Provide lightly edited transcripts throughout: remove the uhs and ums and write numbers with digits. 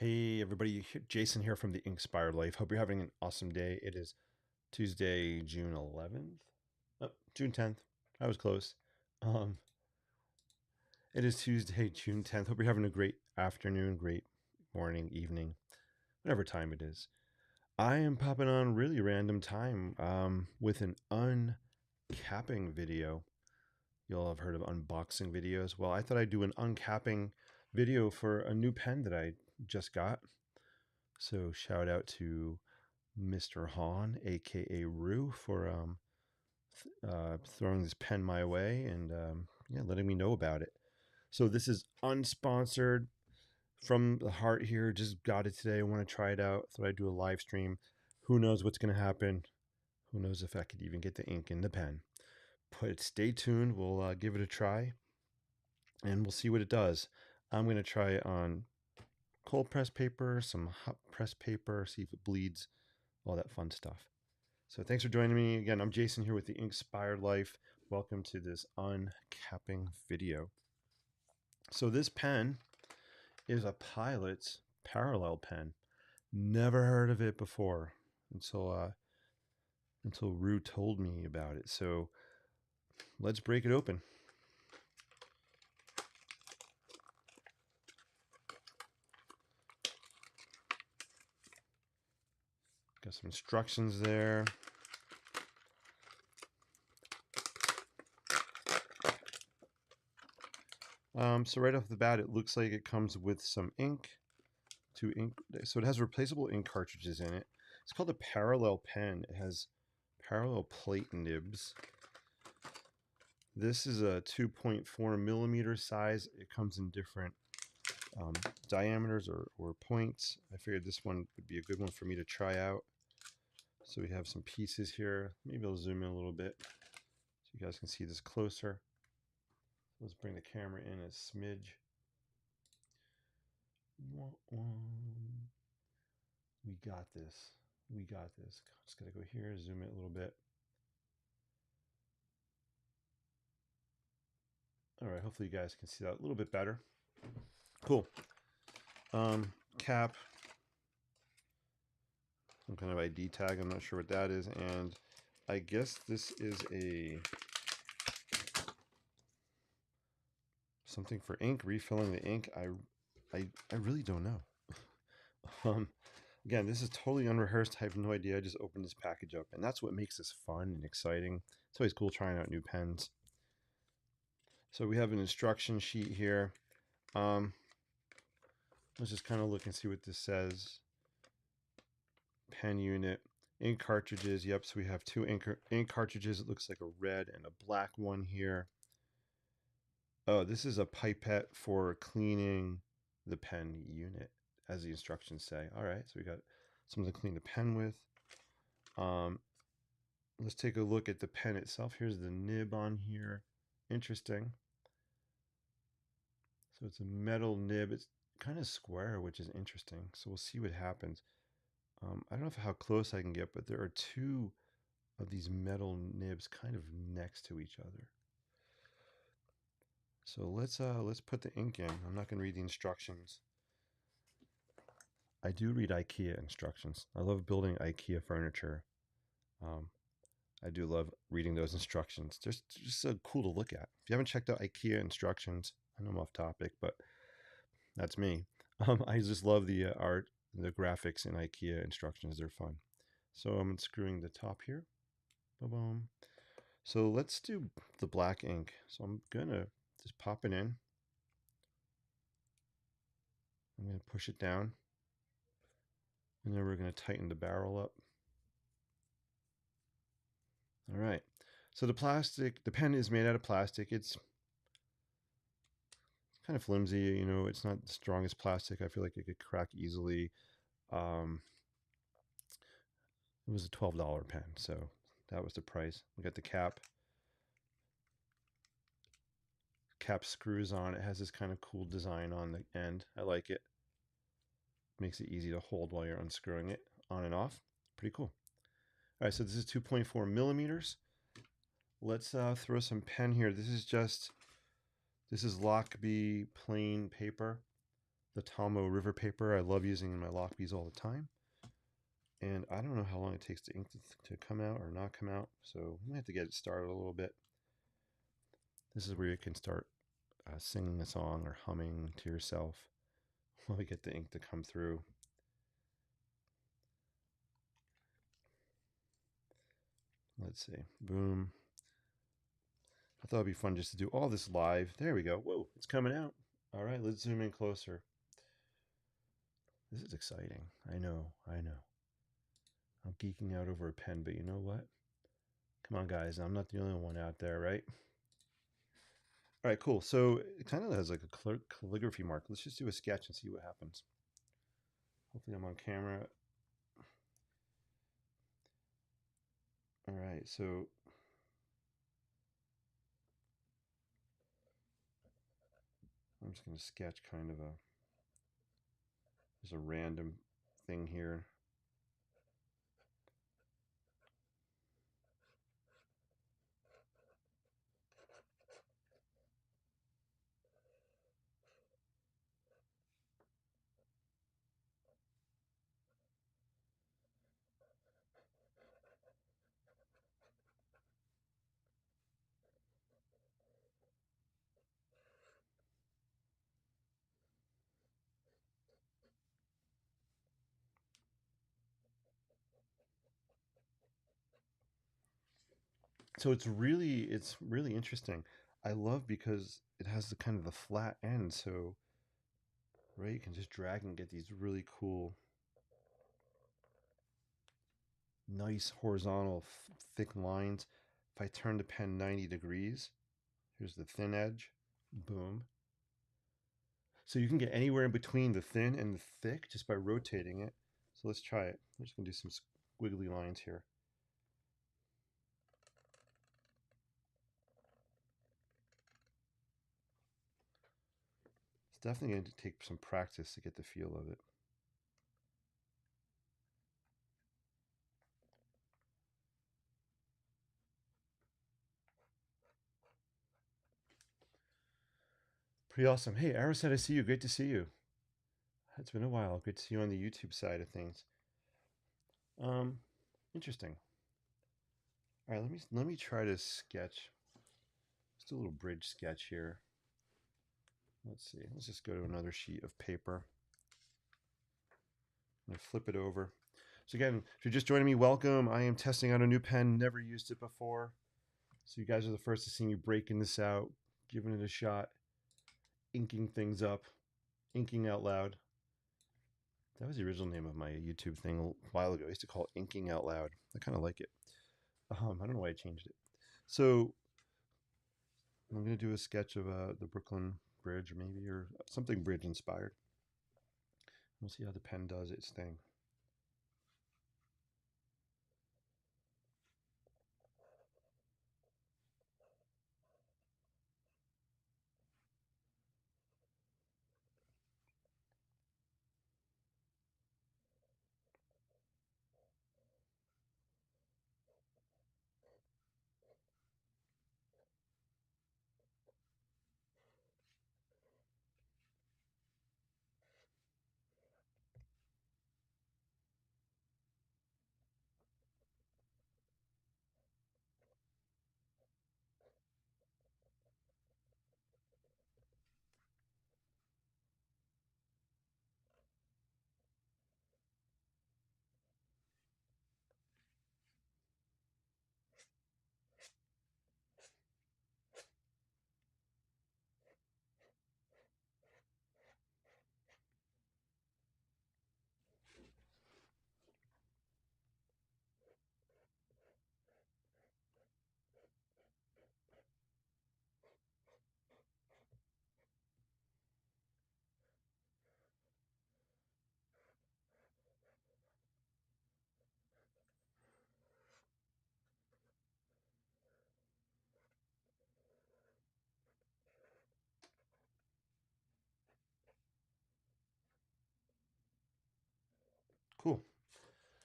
Hey everybody, Jason here from the Inspired Life. Hope you're having an awesome day. It is Tuesday, June 11th. Oh, June 10th. I was close. Um, it is Tuesday, June 10th. Hope you're having a great afternoon, great morning, evening, whatever time it is. I am popping on really random time with an uncapping video. You'll have heard of unboxing videos. Well, I thought I'd do an uncapping video for a new pen that I just got. So shout out to Mr. Hahn, aka Rue, for throwing this pen my way and yeah, letting me know about it. So this is unsponsored from the heart here. Just got it today. I want to try it out. Thought I'd do a live stream. Who knows what's going to happen? Who knows if I could even get the ink in the pen? But stay tuned. We'll give it a try and we'll see what it does. I'm going to try it on cold press paper, some hot press paper, see if it bleeds, all that fun stuff. So thanks for joining me. Again, I'm Jason here with the Inspired Life. Welcome to this uncapping video. So this pen is a Pilot's parallel pen. Never heard of it before until Rue told me about it. So let's break it open. Got some instructions there. So right off the bat, it looks like it comes with some ink. So it has replaceable ink cartridges in it. It's called a parallel pen. It has parallel plate nibs. This is a 2.4 millimeter size. It comes in different diameters or points. I figured this one would be a good one for me to try out. So we have some pieces here. Maybe I'll zoom in a little bit so you guys can see this closer. Let's bring the camera in a smidge. We got this. We got this. Just gotta go here, zoom in a little bit. All right, hopefully you guys can see that a little bit better. Cool. Cap. Some kind of ID tag. I'm not sure what that is. And I guess this is something for ink, refilling the ink. I really don't know. Again, this is totally unrehearsed. I have no idea. I just opened this package up, and that's what makes this fun and exciting. It's always cool trying out new pens. So we have an instruction sheet here. Let's just kind of look and see what this says. Pen unit, ink cartridges. Yep, so we have two ink cartridges. It looks like a red and a black one here. Oh, this is a pipette for cleaning the pen unit, as the instructions say. All right, so we got something to clean the pen with. Let's take a look at the pen itself. Here's the nib on here. Interesting. So it's a metal nib. It's kind of square, which is interesting. So we'll see what happens. I don't know how close I can get, but there are two of these metal nibs kind of next to each other. So let's put the ink in. I'm not going to read the instructions. I do read IKEA instructions. I love building IKEA furniture. I do love reading those instructions. Just so cool to look at. If you haven't checked out IKEA instructions, I know I'm off topic, but that's me. I just love the art, the graphics in IKEA instructions. They're fun. So I'm unscrewing the top here. Boom. So let's do the black ink. So I'm gonna just pop it in. I'm gonna push it down. And then we're gonna tighten the barrel up. All right. So the pen is made out of plastic. It's kind of flimsy, you know, it's not the strongest plastic. I feel like it could crack easily. It was a $12 pen, so that was the price. We got the cap. Cap screws on. It has this kind of cool design on the end. I like it. Makes it easy to hold while you're unscrewing it on and off. Pretty cool. All right, so this is 2.4 millimeters. Let's throw some pen here. This is Lockbee plain paper. the Tomo River paper I love using in my lock bees all the time. And I don't know how long it takes the ink to come out or not come out, so I'm gonna have to get it started a little bit. This is where you can start singing a song or humming to yourself while we get the ink to come through. Let's see, boom. I thought it'd be fun just to do all this live. There we go. Whoa, it's coming out. All right, let's zoom in closer. This is exciting. I know. I'm geeking out over a pen, but you know what? Come on, guys. I'm not the only one out there, right? All right, cool. So it kind of has like a calligraphy mark. Let's just do a sketch and see what happens. Hopefully I'm on camera. All right, so I'm just going to sketch kind of just a random thing here. So it's really interesting. I love because it has the kind of the flat end, so right, you can just drag and get these really cool, nice horizontal, thick lines. If I turn the pen 90 degrees, here's the thin edge, boom. So you can get anywhere in between the thin and the thick just by rotating it. So let's try it. I'm just gonna do some squiggly lines here. It's definitely going to take some practice to get the feel of it. Pretty awesome. Hey, Arrowhead, I see you. Great to see you. It's been a while. Great to see you on the YouTube side of things. Um, Interesting. All right, let me try to sketch. Just a little bridge sketch here. Let's see. Let's just go to another sheet of paper. I'm gonna flip it over. So again, if you're just joining me, welcome. I am testing out a new pen. Never used it before. So you guys are the first to see me breaking this out, giving it a shot, inking things up, inking out loud. That was the original name of my YouTube thing a while ago. I used to call it Inking Out Loud. I kind of like it. I don't know why I changed it. So I'm going to do a sketch of the Brooklyn Bridge, maybe, or something bridge inspired. We'll see how the pen does its thing. Cool.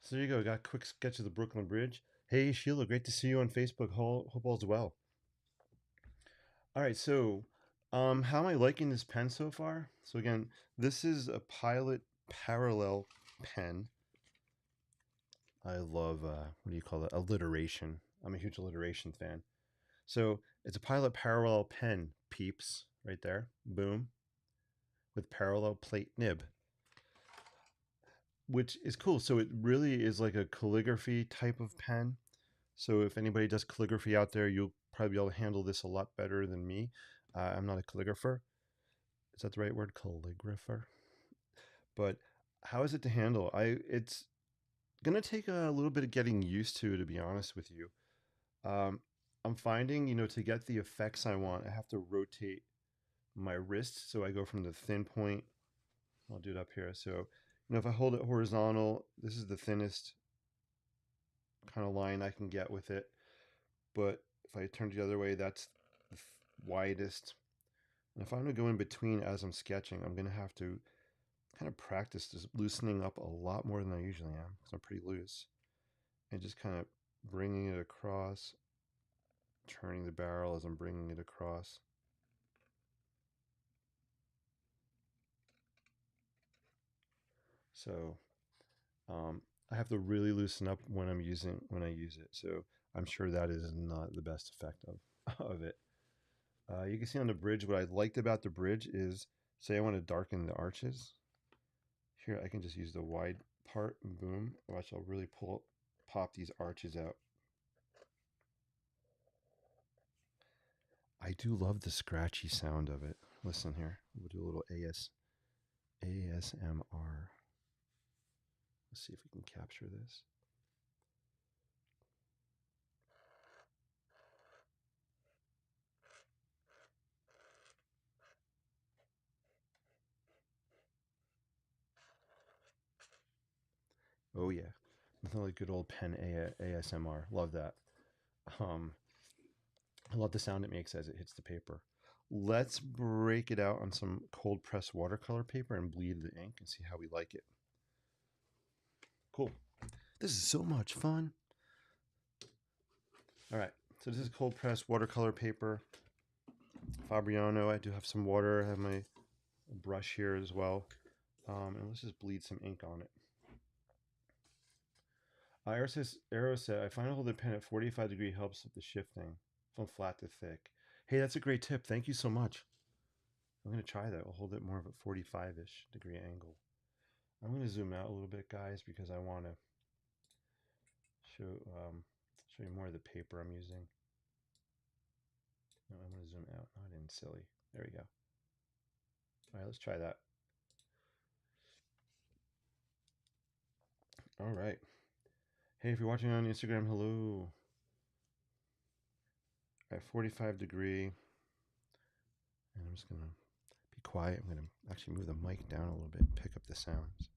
So there you go. Got a quick sketch of the Brooklyn Bridge. Hey, Sheila, great to see you on Facebook. Hope all's well. All right, so How am I liking this pen so far? So again, this is a Pilot Parallel pen. I love what do you call it? Alliteration. I'm a huge alliteration fan. So it's a Pilot Parallel pen, peeps, right there. Boom, with parallel plate nib, which is cool. So it really is like a calligraphy type of pen. So if anybody does calligraphy out there, you'll probably be able to handle this a lot better than me. I'm not a calligrapher. Is that the right word? Calligrapher. But how is it to handle? It's gonna take a little bit of getting used to be honest with you. Um, I'm finding, to get the effects I want, I have to rotate my wrist. So I go from the thin point. I'll do it up here. So, if I hold it horizontal, this is the thinnest kind of line I can get with it. But if I turn it the other way, that's the widest. And if I'm going to go in between as I'm sketching, I'm going to have to kind of practice just loosening up a lot more than I usually am because I'm pretty loose. And just kind of bringing it across, turning the barrel as I'm bringing it across. So I have to really loosen up when I use it. So I'm sure that is not the best effect of it. You can see on the bridge, what I liked about the bridge is, say I want to darken the arches. Here I can just use the wide part and boom. Watch, I'll really pop these arches out. I do love the scratchy sound of it. Listen here. We'll do a little ASMR. Let's see if we can capture this. Oh yeah, nothing like good old pen ASMR. Love that. Um, I love the sound it makes as it hits the paper. Let's break it out on some cold pressed watercolor paper and bleed the ink and see how we like it. Cool. This is so much fun. All right, so this is cold pressed watercolor paper. Fabriano. I do have some water. I have my brush here as well. And let's just bleed some ink on it. Arrow said, I find hold the pen at 45-degree helps with the shifting from flat to thick. Hey, that's a great tip. Thank you so much. I'm going to try that. I'll hold it more of a 45-ish degree angle. I'm going to zoom out a little bit, guys, because I want to show you more of the paper I'm using. No, I'm going to zoom out, not in silly. There we go. All right, let's try that. All right. Hey, if you're watching on Instagram, hello. At 45 degree, and I'm just going to be quiet. I'm going to actually move the mic down a little bit and pick up the sounds.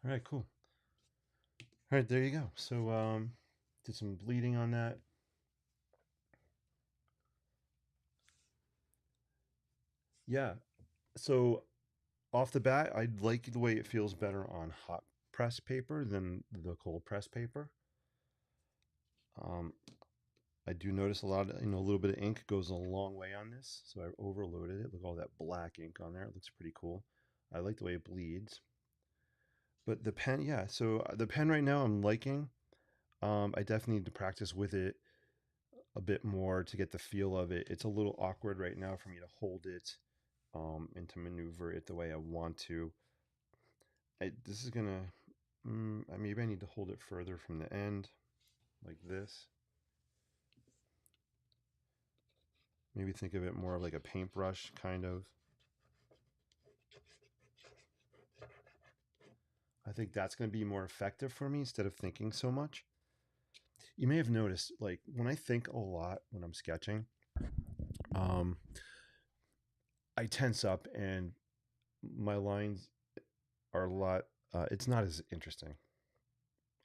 All right, cool. All right, there you go. So did some bleeding on that. Yeah. So off the bat, I like the way it feels better on hot press paper than the cold press paper. Um, I do notice a lot of, a little bit of ink goes a long way on this. So I overloaded it. Look at all that black ink on there. It looks pretty cool. I like the way it bleeds. But the pen, yeah. So the pen right now I'm liking. I definitely need to practice with it a bit more to get the feel of it. It's a little awkward right now for me to hold it and to maneuver it the way I want to. This is gonna, maybe I need to hold it further from the end, like this. Maybe think of it more of like a paintbrush, kind of. I think that's going to be more effective for me instead of thinking so much. You may have noticed, like when I think a lot when I'm sketching, um, I tense up and my lines are a lot. It's not as interesting,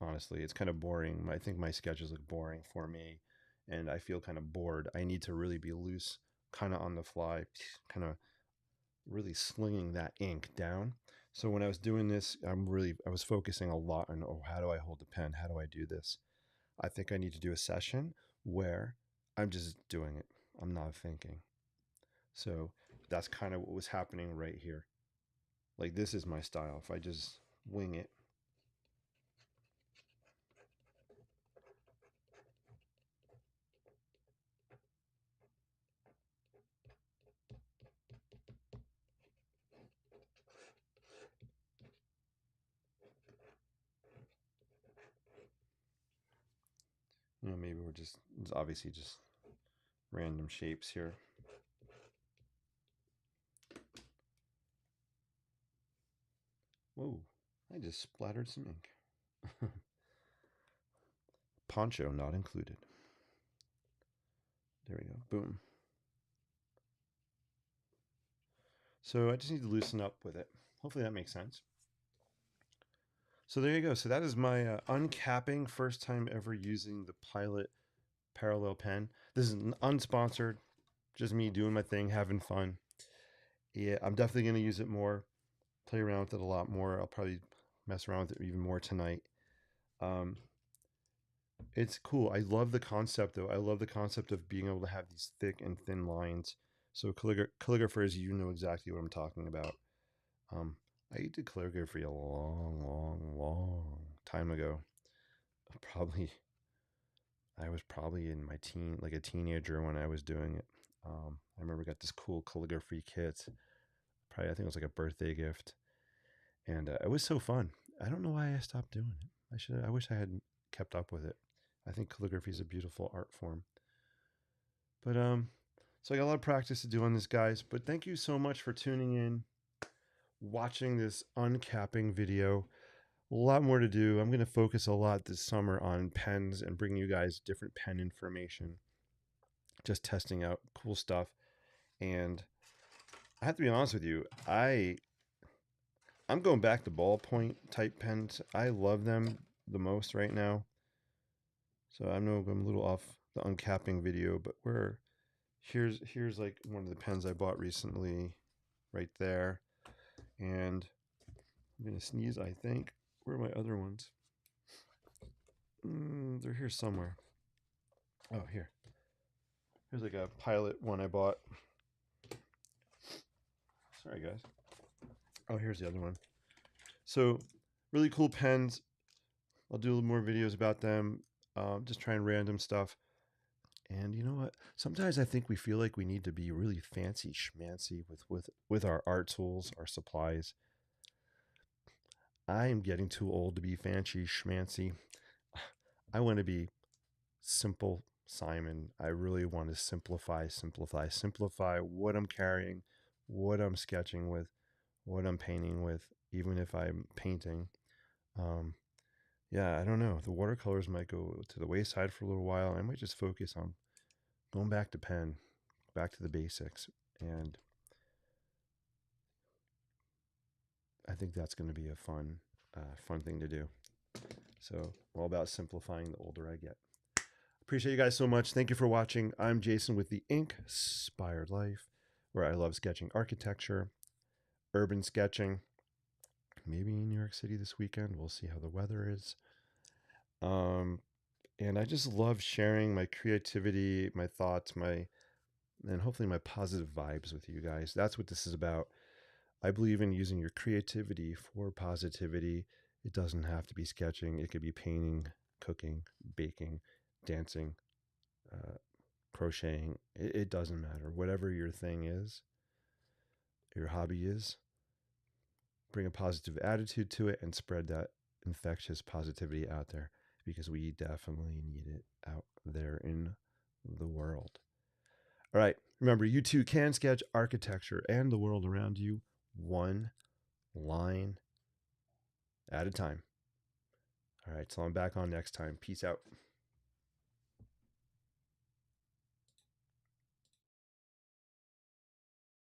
honestly. It's kind of boring. I think my sketches look boring for me, and I feel kind of bored. I need to really be loose, kind of on the fly, kind of really slinging that ink down. So when I was doing this, I was focusing a lot on, oh, how do I hold the pen? How do I do this? I think I need to do a session where I'm just doing it. I'm not thinking. So that's kind of what was happening right here. Like this is my style. If I just wing it, maybe we're just, it's obviously just random shapes here. Whoa, I just splattered some ink. Poncho not included. There we go. Boom. So I just need to loosen up with it. Hopefully that makes sense. So there you go. So that is my uncapping, first time ever using the Pilot parallel pen. This is unsponsored, just me doing my thing, having fun. Yeah, I'm definitely going to use it more, play around with it a lot more. I'll probably mess around with it even more tonight. Um, it's cool. I love the concept, though. I love the concept of being able to have these thick and thin lines. So calligraphers, you know exactly what I'm talking about. Um, I did calligraphy a long, long, long time ago. Probably, I was probably in my like a teenager when I was doing it. I remember I got this cool calligraphy kit. Probably, I think it was like a birthday gift, and it was so fun. I don't know why I stopped doing it. I should. I wish I had kept up with it. I think calligraphy is a beautiful art form. But so I got a lot of practice to do on this, guys. But thank you so much for tuning in, watching this uncapping video. A lot more to do. I'm going to focus a lot this summer on pens and bring you guys different pen information. Just testing out cool stuff. And I have to be honest with you, I'm going back to ballpoint type pens. I love them the most right now. So I know I'm a little off the uncapping video, but here's like one of the pens I bought recently, right there. And I'm gonna sneeze, I think. Where are my other ones? They're here somewhere. Oh, here. Here's like a Pilot one I bought. Sorry, guys. Oh, here's the other one. So, really cool pens. I'll do more videos about them. Just trying random stuff. And you know what? Sometimes I think we feel like we need to be really fancy schmancy with our art tools, our supplies. I am getting too old to be fancy schmancy. I want to be simple Simon. I really want to simplify what I'm carrying, what I'm sketching with, what I'm painting with, even if I'm painting. Um, yeah, I don't know. The watercolors might go to the wayside for a little while. I might just focus on going back to pen, back to the basics. And I think that's going to be a fun fun thing to do. So all about simplifying the older I get. Appreciate you guys so much. Thank you for watching. I'm Jason with the Inspired Life, where I love sketching architecture, urban sketching, maybe in New York City this weekend. We'll see how the weather is. And I just love sharing my creativity, my thoughts, and hopefully my positive vibes with you guys. That's what this is about. I believe in using your creativity for positivity. It doesn't have to be sketching. It could be painting, cooking, baking, dancing, crocheting. It doesn't matter. Whatever your thing is, your hobby is, bring a positive attitude to it and spread that infectious positivity out there, because we definitely need it out there in the world. All right. Remember, you too can sketch architecture and the world around you one line at a time. All right. So I'm back on next time. Peace out.